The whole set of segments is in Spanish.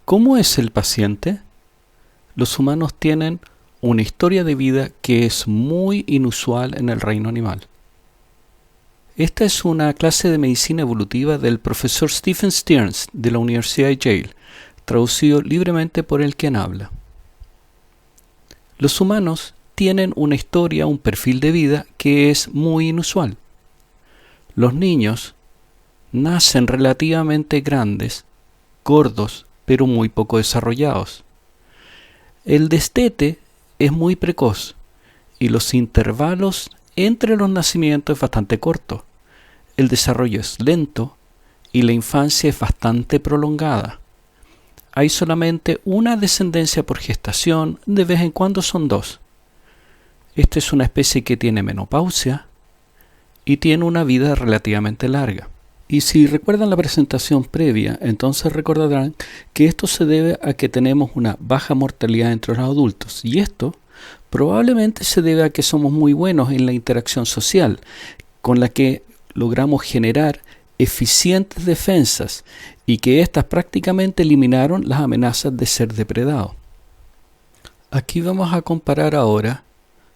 ¿Cómo es el paciente? Los humanos tienen una historia de vida que es muy inusual en el reino animal. Esta es una clase de medicina evolutiva del profesor Stephen Stearns de la Universidad de Yale, traducido libremente por el quien habla. Los humanos tienen una historia, un perfil de vida que es muy inusual. Los niños nacen relativamente grandes, gordos, pero muy poco desarrollados. El destete es muy precoz y los intervalos entre los nacimientos es bastante corto. El desarrollo es lento y la infancia es bastante prolongada. Hay solamente una descendencia por gestación, de vez en cuando son dos. Esta es una especie que tiene menopausia y tiene una vida relativamente larga. Y si recuerdan la presentación previa, entonces recordarán que esto se debe a que tenemos una baja mortalidad entre los adultos. Y esto probablemente se debe a que somos muy buenos en la interacción social, con la que logramos generar eficientes defensas y que éstas prácticamente eliminaron las amenazas de ser depredado. Aquí vamos a comparar ahora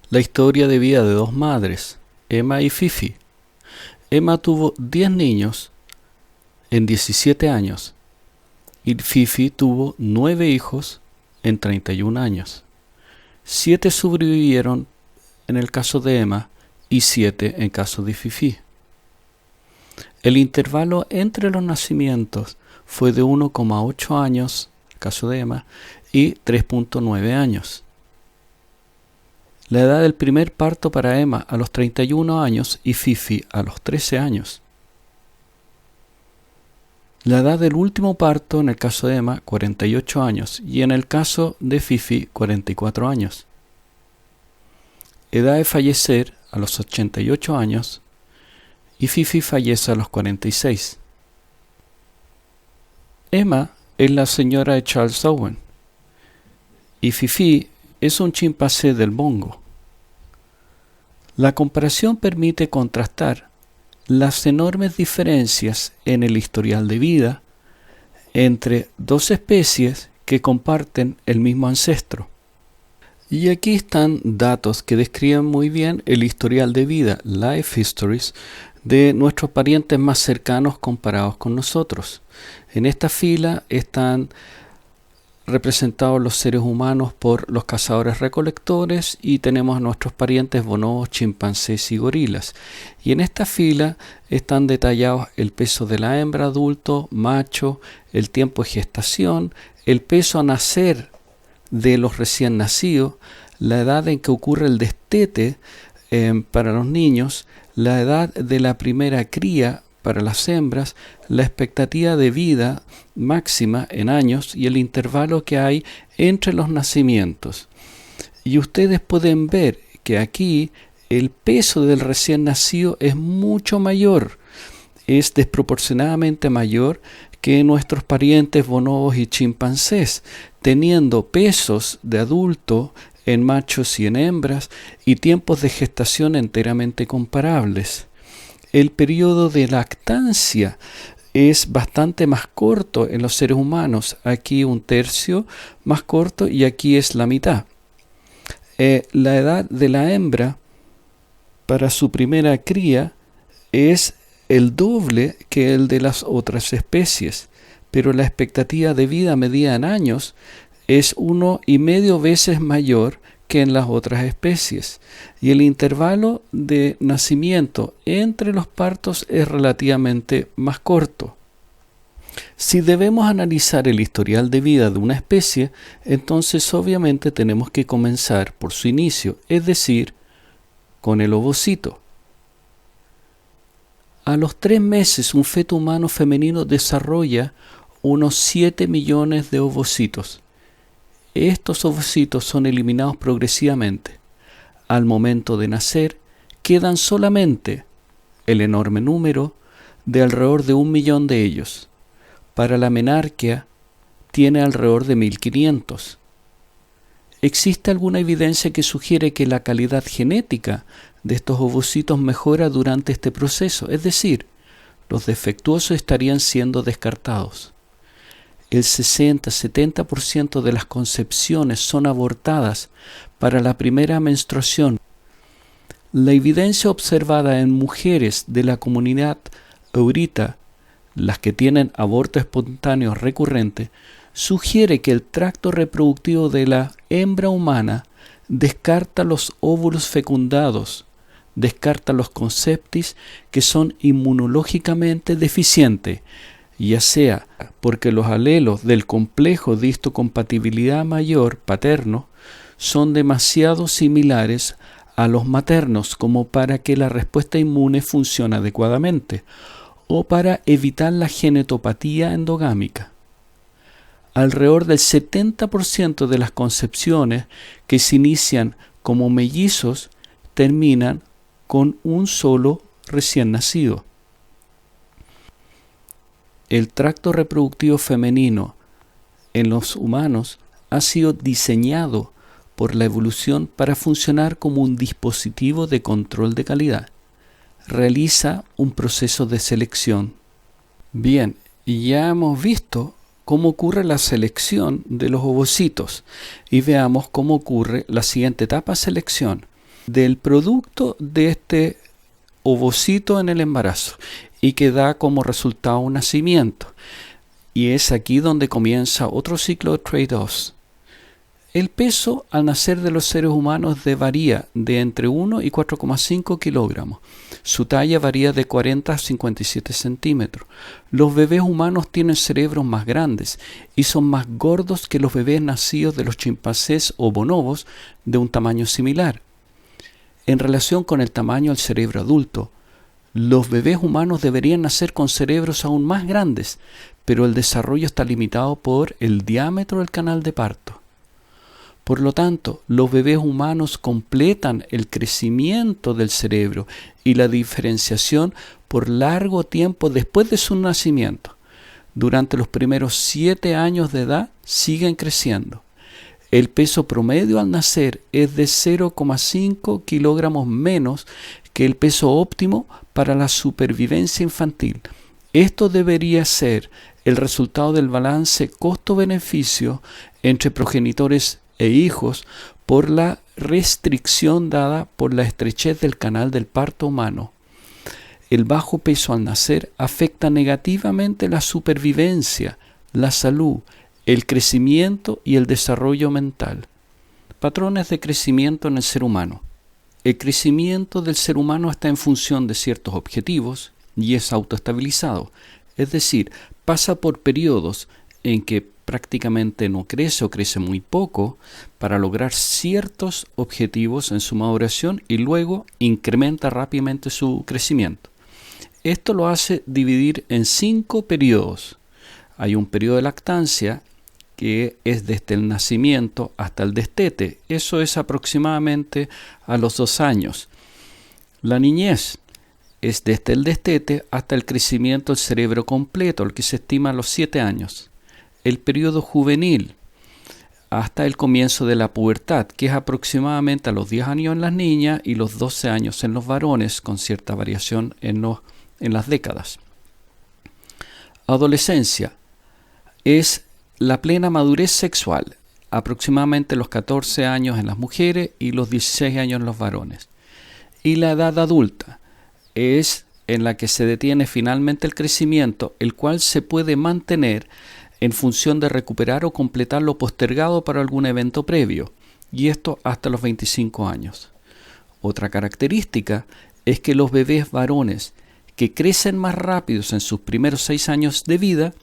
la historia de vida de dos madres, Emma y Fifi. Emma tuvo 10 niños en 17 años y Fifi tuvo 9 hijos en 31 años. 7 sobrevivieron en el caso de Emma y 7 en caso de Fifi. El intervalo entre los nacimientos fue de 1,8 años, en el caso de Emma, y 3,9 años. La edad del primer parto para Emma a los 31 años y Fifi a los 13 años. La edad del último parto en el caso de Emma, 48 años, y en el caso de Fifi, 44 años. Edad de fallecer a los 88 años y Fifi fallece a los 46. Emma es la señora de Charles Darwin y Fifi es un chimpancé del Bongo. La comparación permite contrastar las enormes diferencias en el historial de vida entre dos especies que comparten el mismo ancestro. Y aquí están datos que describen muy bien el historial de vida, life histories, de nuestros parientes más cercanos comparados con nosotros. En esta fila están representados los seres humanos por los cazadores recolectores y tenemos a nuestros parientes bonobos, chimpancés y gorilas. Y en esta fila están detallados el peso de la hembra adulto, macho, el tiempo de gestación, el peso a nacer de los recién nacidos, la edad en que ocurre el destete para los niños, la edad de la primera cría para las hembras, la expectativa de vida máxima en años y el intervalo que hay entre los nacimientos. Y ustedes pueden ver que aquí el peso del recién nacido es mucho mayor, es desproporcionadamente mayor que nuestros parientes bonobos y chimpancés, teniendo pesos de adulto en machos y en hembras y tiempos de gestación enteramente comparables. El periodo de lactancia es bastante más corto en los seres humanos, aquí 1/3 más corto y aquí es la mitad. La edad de la hembra para su primera cría es el doble que el de las otras especies, pero la expectativa de vida medida en años es 1,5 veces mayor que en las otras especies, y el intervalo de nacimiento entre los partos es relativamente más corto. Si debemos analizar el historial de vida de una especie, entonces obviamente tenemos que comenzar por su inicio, es decir, con el ovocito. A los 3 meses un feto humano femenino desarrolla unos 7 millones de ovocitos. Estos ovocitos son eliminados progresivamente. Al momento de nacer, quedan solamente el enorme número de alrededor de 1 millón de ellos. Para la menarquia, tiene alrededor de 1.500. ¿Existe alguna evidencia que sugiere que la calidad genética de estos ovocitos mejora durante este proceso? Es decir, los defectuosos estarían siendo descartados. el 60-70% de las concepciones son abortadas para la primera menstruación. La evidencia observada en mujeres de la comunidad eurita, las que tienen aborto espontáneo recurrente, sugiere que el tracto reproductivo de la hembra humana descarta los óvulos fecundados, descarta los conceptis que son inmunológicamente deficientes, ya sea porque los alelos del complejo de histocompatibilidad mayor paterno son demasiado similares a los maternos como para que la respuesta inmune funcione adecuadamente, o para evitar la genetopatía endogámica. Alrededor del 70% de las concepciones que se inician como mellizos terminan con un solo recién nacido. El tracto reproductivo femenino en los humanos ha sido diseñado por la evolución para funcionar como un dispositivo de control de calidad. Realiza un proceso de selección. Bien, ya hemos visto cómo ocurre la selección de los ovocitos y veamos cómo ocurre la siguiente etapa: selección del producto de este ovocito en el embarazo y que da como resultado un nacimiento. Y es aquí donde comienza otro ciclo de trade-offs. El peso al nacer de los seres humanos varía de entre 1 y 4,5 kilogramos. Su talla varía de 40 a 57 centímetros. Los bebés humanos tienen cerebros más grandes y son más gordos que los bebés nacidos de los chimpancés o bonobos de un tamaño similar. En relación con el tamaño del cerebro adulto, los bebés humanos deberían nacer con cerebros aún más grandes, pero el desarrollo está limitado por el diámetro del canal de parto. Por lo tanto, los bebés humanos completan el crecimiento del cerebro y la diferenciación por largo tiempo después de su nacimiento. Durante los primeros 7 años de edad siguen creciendo. El peso promedio al nacer es de 0,5 kilogramos menos que el peso óptimo para la supervivencia infantil. Esto debería ser el resultado del balance costo-beneficio entre progenitores e hijos por la restricción dada por la estrechez del canal del parto humano. El bajo peso al nacer afecta negativamente la supervivencia, la salud, el crecimiento y el desarrollo mental. Patrones de crecimiento en el ser humano. El crecimiento del ser humano está en función de ciertos objetivos y es autoestabilizado, es decir, pasa por periodos en que prácticamente no crece o crece muy poco para lograr ciertos objetivos en su maduración y luego incrementa rápidamente su crecimiento. Esto lo hace dividir en 5 periodos. Hay un periodo de lactancia que es desde el nacimiento hasta el destete. Eso es aproximadamente a los 2 años. La niñez es desde el destete hasta el crecimiento del cerebro completo, el que se estima a los 7 años. El periodo juvenil hasta el comienzo de la pubertad, que es aproximadamente a los 10 años en las niñas y los 12 años en los varones, con cierta variación en las décadas. Adolescencia es la plena madurez sexual, aproximadamente los 14 años en las mujeres y los 16 años en los varones. Y la edad adulta es en la que se detiene finalmente el crecimiento, el cual se puede mantener en función de recuperar o completar lo postergado para algún evento previo, y esto hasta los 25 años. Otra característica es que los bebés varones que crecen más rápidos en sus primeros 6 años de vida,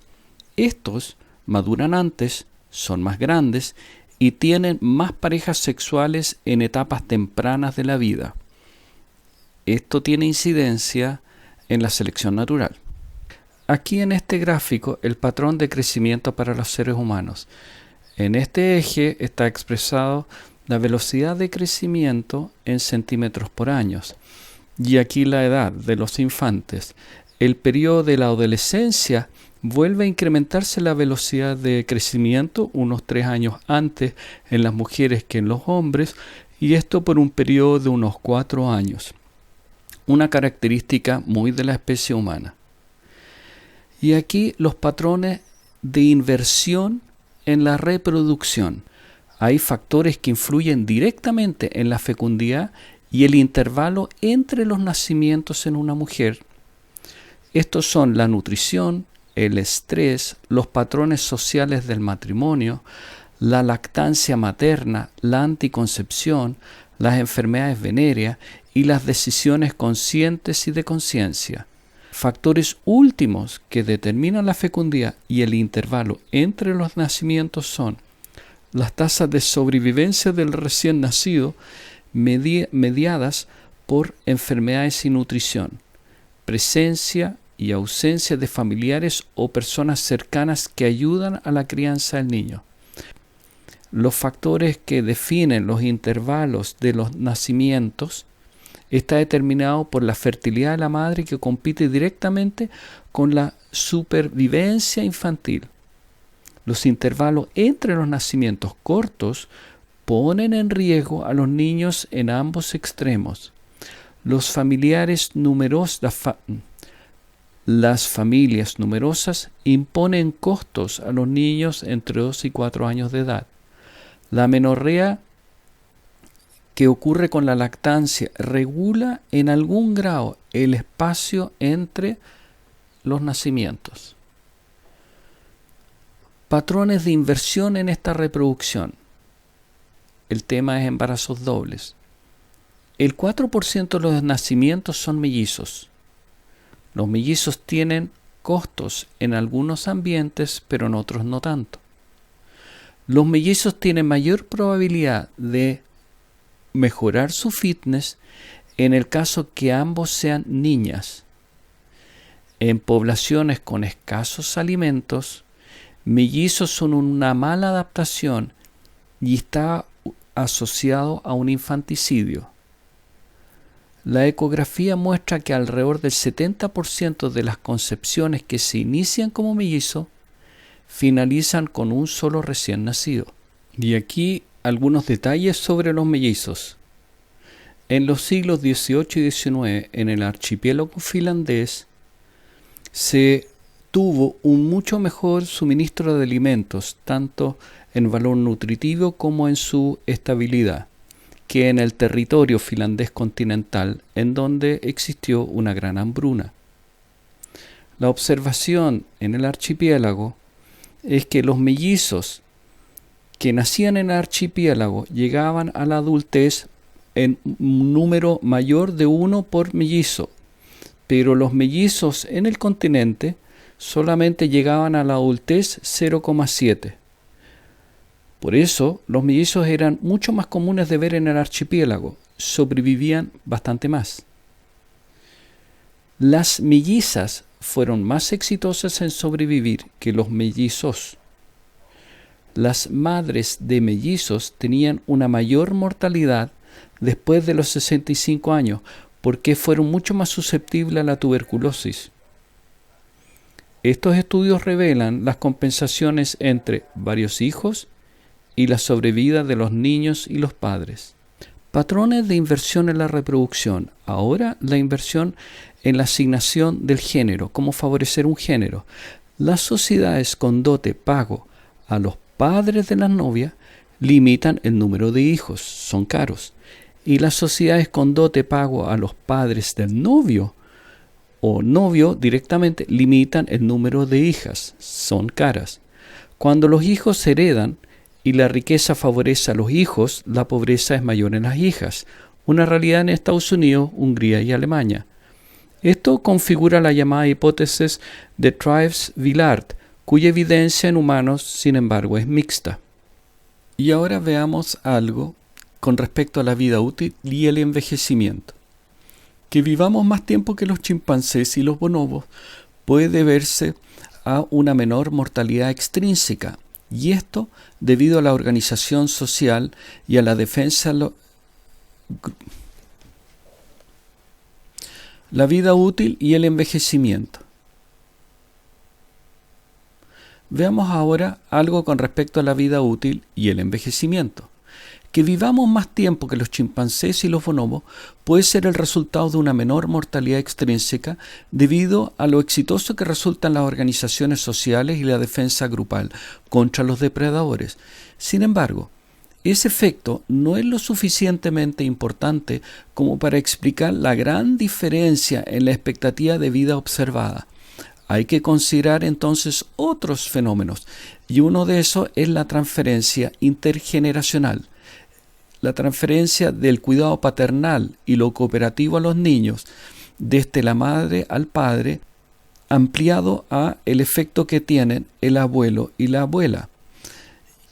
estos maduran antes, son más grandes y tienen más parejas sexuales en etapas tempranas de la vida. Esto tiene incidencia en la selección natural. Aquí en este gráfico el patrón de crecimiento para los seres humanos. En este eje está expresado la velocidad de crecimiento en centímetros por año. Y aquí la edad de los infantes. El periodo de la adolescencia vuelve a incrementarse la velocidad de crecimiento unos 3 años antes en las mujeres que en los hombres, y esto por un periodo de unos 4 años. Una característica muy de la especie humana. Y aquí los patrones de inversión en la reproducción. Hay factores que influyen directamente en la fecundidad y el intervalo entre los nacimientos en una mujer. Estos son la nutrición, el estrés, los patrones sociales del matrimonio, la lactancia materna, la anticoncepción, las enfermedades venéreas y las decisiones conscientes y de conciencia. Factores últimos que determinan la fecundidad y el intervalo entre los nacimientos son las tasas de sobrevivencia del recién nacido mediadas por enfermedades y nutrición, presencia y ausencia de familiares o personas cercanas que ayudan a la crianza del niño. Los factores que definen los intervalos de los nacimientos está determinado por la fertilidad de la madre, que compite directamente con la supervivencia infantil. Los intervalos entre los nacimientos cortos ponen en riesgo a los niños en ambos extremos. Las familias numerosas imponen costos a los niños entre 2 y 4 años de edad. La amenorrea que ocurre con la lactancia regula en algún grado el espacio entre los nacimientos. Patrones de inversión en esta reproducción. El tema es embarazos dobles. El 4% de los nacimientos son mellizos. Los mellizos tienen costos en algunos ambientes, pero en otros no tanto. Los mellizos tienen mayor probabilidad de mejorar su fitness en el caso que ambos sean niñas. En poblaciones con escasos alimentos, mellizos son una mala adaptación y está asociado a un infanticidio. La ecografía muestra que alrededor del 70% de las concepciones que se inician como mellizo finalizan con un solo recién nacido. Y aquí algunos detalles sobre los mellizos. En los siglos XVIII y XIX, en el archipiélago finlandés, se tuvo un mucho mejor suministro de alimentos, tanto en valor nutritivo como en su estabilidad, que en el territorio finlandés continental, en donde existió una gran hambruna. La observación en el archipiélago es que los mellizos que nacían en el archipiélago llegaban a la adultez en un número mayor de 1 por mellizo, pero los mellizos en el continente solamente llegaban a la adultez 0,7. Por eso, los mellizos eran mucho más comunes de ver en el archipiélago, sobrevivían bastante más. Las mellizas fueron más exitosas en sobrevivir que los mellizos. Las madres de mellizos tenían una mayor mortalidad después de los 65 años, porque fueron mucho más susceptibles a la tuberculosis. Estos estudios revelan las compensaciones entre varios hijos y la sobrevida de los niños y los padres. Patrones de inversión en la reproducción. Ahora la inversión en la asignación del género, cómo favorecer un género. Las sociedades con dote pago a los padres de las novias limitan el número de hijos, son caros. Y las sociedades con dote pago a los padres del novio o novio directamente limitan el número de hijas, son caras. Cuando los hijos se heredan y la riqueza favorece a los hijos, la pobreza es mayor en las hijas, una realidad en Estados Unidos, Hungría y Alemania. Esto configura la llamada hipótesis de Traves-Villard, cuya evidencia en humanos, sin embargo, es mixta. Y ahora veamos algo con respecto a la vida útil y el envejecimiento. Que vivamos más tiempo que los chimpancés y los bonobos puede deberse a una menor mortalidad extrínseca, y esto debido a la organización social y a la defensa. La vida útil y el envejecimiento. Veamos ahora algo con respecto a la vida útil y el envejecimiento, Que vivamos más tiempo que los chimpancés y los bonobos puede ser el resultado de una menor mortalidad extrínseca debido a lo exitoso que resultan las organizaciones sociales y la defensa grupal contra los depredadores. Sin embargo, ese efecto no es lo suficientemente importante como para explicar la gran diferencia en la expectativa de vida observada. Hay que considerar entonces otros fenómenos, y uno de esos es la transferencia intergeneracional. La transferencia del cuidado paternal y lo cooperativo a los niños, desde la madre al padre, ampliado a el efecto que tienen el abuelo y la abuela,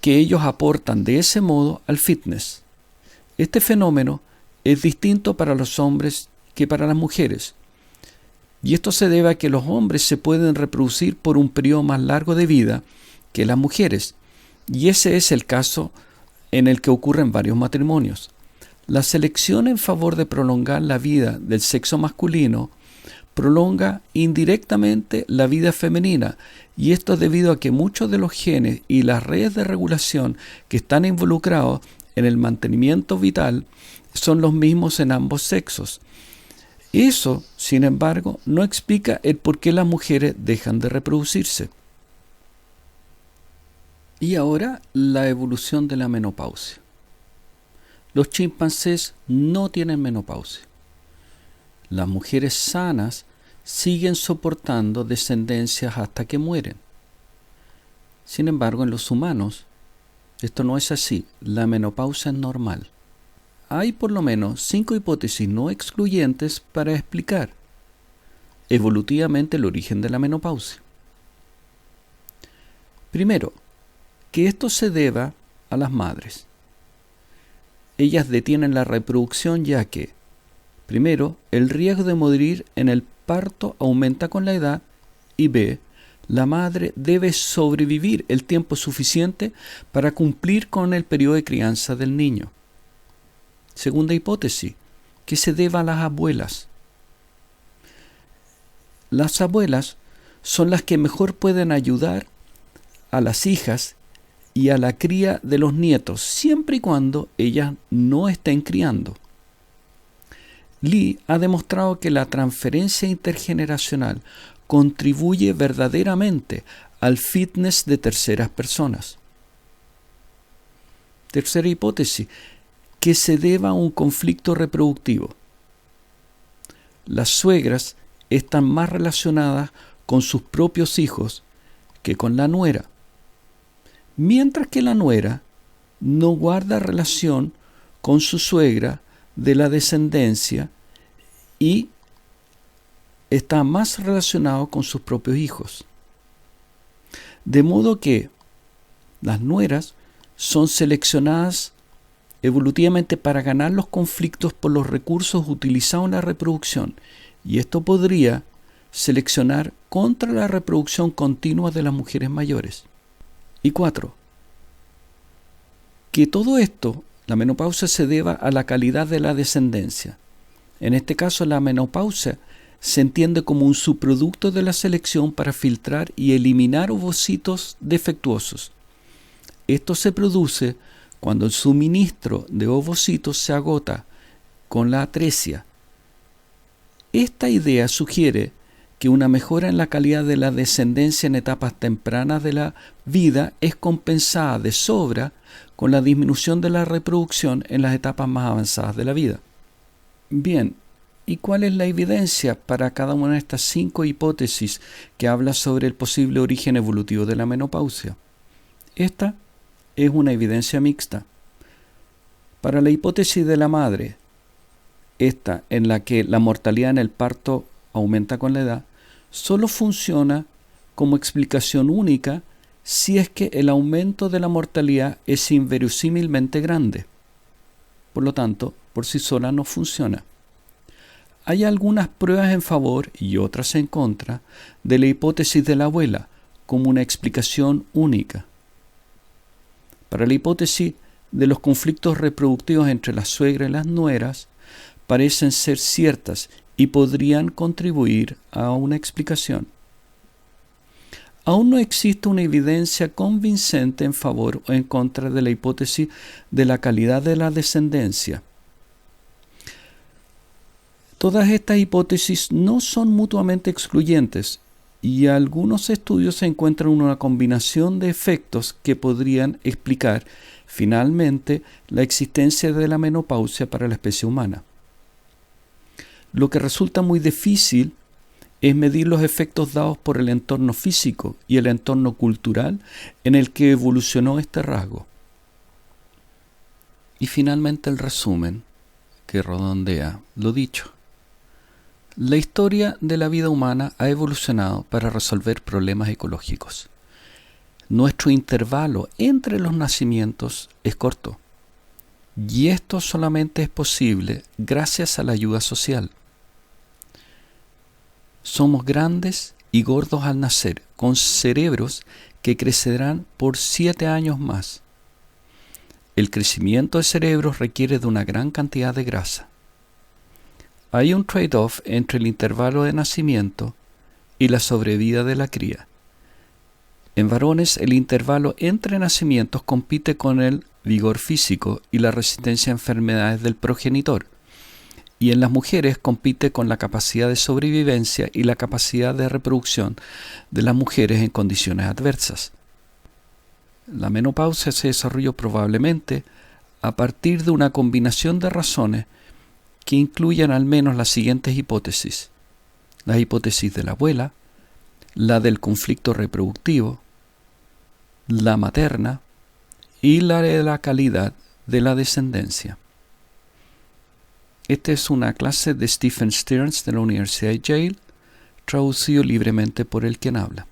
que ellos aportan de ese modo al fitness. Este fenómeno es distinto para los hombres que para las mujeres, y esto se debe a que los hombres se pueden reproducir por un periodo más largo de vida que las mujeres, y ese es el caso en el que ocurren varios matrimonios. La selección en favor de prolongar la vida del sexo masculino prolonga indirectamente la vida femenina, y esto es debido a que muchos de los genes y las redes de regulación que están involucrados en el mantenimiento vital son los mismos en ambos sexos. Eso, sin embargo, no explica el por qué las mujeres dejan de reproducirse. Y ahora la evolución de la menopausia. Los chimpancés no tienen menopausia. Las mujeres sanas siguen soportando descendencias hasta que mueren. Sin embargo, en los humanos, esto no es así. La menopausia es normal. Hay por lo menos 5 hipótesis no excluyentes para explicar evolutivamente el origen de la menopausia. Primero, que esto se deba a las madres. Ellas detienen la reproducción ya que, primero, el riesgo de morir en el parto aumenta con la edad, y b, la madre debe sobrevivir el tiempo suficiente para cumplir con el periodo de crianza del niño. Segunda hipótesis, que se deba a las abuelas. Las abuelas son las que mejor pueden ayudar a las hijas y a la cría de los nietos, siempre y cuando ellas no estén criando. Lee ha demostrado que la transferencia intergeneracional contribuye verdaderamente al fitness de terceras personas. Tercera hipótesis, que se deba a un conflicto reproductivo. Las suegras están más relacionadas con sus propios hijos que con la nuera, mientras que la nuera no guarda relación con su suegra de la descendencia y está más relacionado con sus propios hijos. De modo que las nueras son seleccionadas evolutivamente para ganar los conflictos por los recursos utilizados en la reproducción, y esto podría seleccionar contra la reproducción continua de las mujeres mayores. Y 4. Que todo esto, la menopausia, se deba a la calidad de la descendencia. En este caso, la menopausia se entiende como un subproducto de la selección para filtrar y eliminar ovocitos defectuosos. Esto se produce cuando el suministro de ovocitos se agota con la atresia. Esta idea sugiere que una mejora en la calidad de la descendencia en etapas tempranas de la vida es compensada de sobra con la disminución de la reproducción en las etapas más avanzadas de la vida. Bien, ¿y cuál es la evidencia para cada una de estas 5 hipótesis que habla sobre el posible origen evolutivo de la menopausia? Esta es una evidencia mixta. Para la hipótesis de la madre, esta en la que la mortalidad en el parto aumenta con la edad, solo funciona como explicación única si es que el aumento de la mortalidad es inverosímilmente grande. Por lo tanto, por sí sola no funciona. Hay algunas pruebas en favor y otras en contra de la hipótesis de la abuela como una explicación única. Para la hipótesis de los conflictos reproductivos entre la suegra y las nueras, parecen ser ciertas y podrían contribuir a una explicación. Aún no existe una evidencia convincente en favor o en contra de la hipótesis de la calidad de la descendencia. Todas estas hipótesis no son mutuamente excluyentes y algunos estudios encuentran una combinación de efectos que podrían explicar finalmente la existencia de la menopausia para la especie humana. Lo que resulta muy difícil es medir los efectos dados por el entorno físico y el entorno cultural en el que evolucionó este rasgo. Y finalmente el resumen que redondea lo dicho. La historia de la vida humana ha evolucionado para resolver problemas ecológicos. Nuestro intervalo entre los nacimientos es corto, y esto solamente es posible gracias a la ayuda social. Somos grandes y gordos al nacer, con cerebros que crecerán por 7 años más. El crecimiento de cerebros requiere de una gran cantidad de grasa. Hay un trade-off entre el intervalo de nacimiento y la sobrevida de la cría. En varones, el intervalo entre nacimientos compite con el vigor físico y la resistencia a enfermedades del progenitor. Y en las mujeres compite con la capacidad de sobrevivencia y la capacidad de reproducción de las mujeres en condiciones adversas. La menopausia se desarrolló probablemente a partir de una combinación de razones que incluyan al menos las siguientes hipótesis: la hipótesis de la abuela, la del conflicto reproductivo, la materna y la de la calidad de la descendencia. Esta es una clase de Stephen Stearns de la Universidad de Yale, traducido libremente por el quien habla.